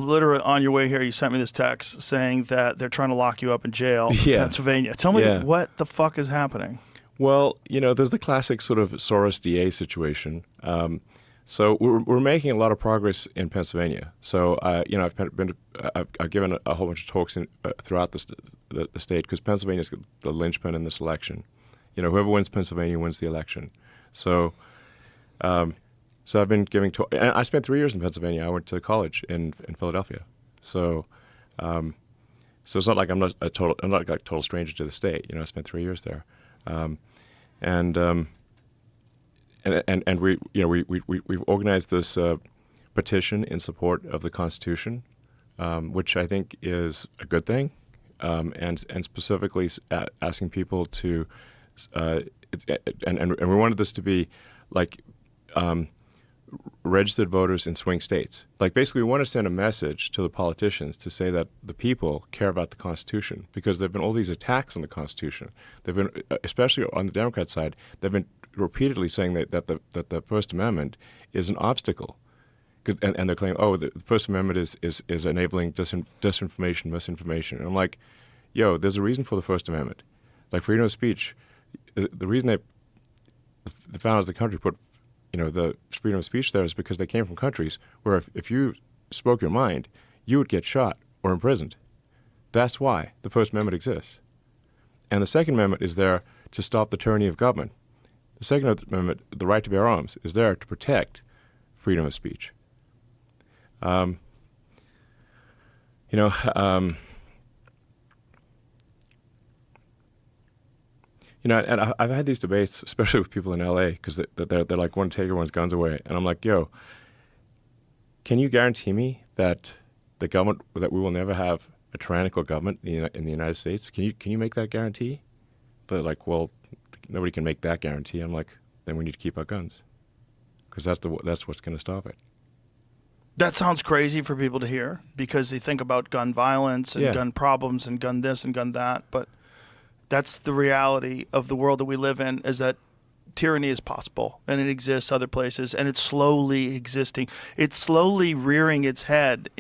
Literally on your way here, you sent me this text saying that they're trying to lock you up in jail in Pennsylvania. Tell me what the fuck is happening. Well, there's the classic sort of Soros DA situation. So we're making a lot of progress in Pennsylvania. So I've given a whole bunch of talks throughout the state, because Pennsylvania is the linchpin in this election. Whoever wins Pennsylvania wins the election. So I've been giving talks. And I spent 3 years in Pennsylvania. I went to college in Philadelphia. So it's not like I'm not a total stranger to the state. I spent 3 years there. And we've organized this petition in support of the Constitution, which I think is a good thing, and specifically asking people to, and we wanted this to be like registered voters in swing states. Like, basically, we want to send a message to the politicians to say that the people care about the Constitution, because there have been all these attacks on the Constitution. They've been, especially on the Democrat side, they've been repeatedly saying that the First Amendment is an obstacle, and they're claiming, the First Amendment is enabling disinformation, misinformation. And I'm like, there's a reason for the First Amendment, like freedom of speech. The reason the founders of the country put the freedom of speech there is because they came from countries where if you spoke your mind, you would get shot or imprisoned. That's why the First Amendment exists. And the Second Amendment is there to stop the tyranny of government. The Second Amendment, the right to bear arms, is there to protect freedom of speech. And I've had these debates, especially with people in LA, because they're like, want to take everyone's guns away. And I'm like, can you guarantee me that that we will never have a tyrannical government in the United States? Can you make that guarantee? They're like, well, nobody can make that guarantee. I'm like, then we need to keep our guns, because that's what's going to stop it. That sounds crazy for people to hear, because they think about gun violence and gun problems and gun this and gun that, but that's the reality of the world that we live in, is that tyranny is possible, and it exists other places, and it's slowly existing. It's slowly rearing its head in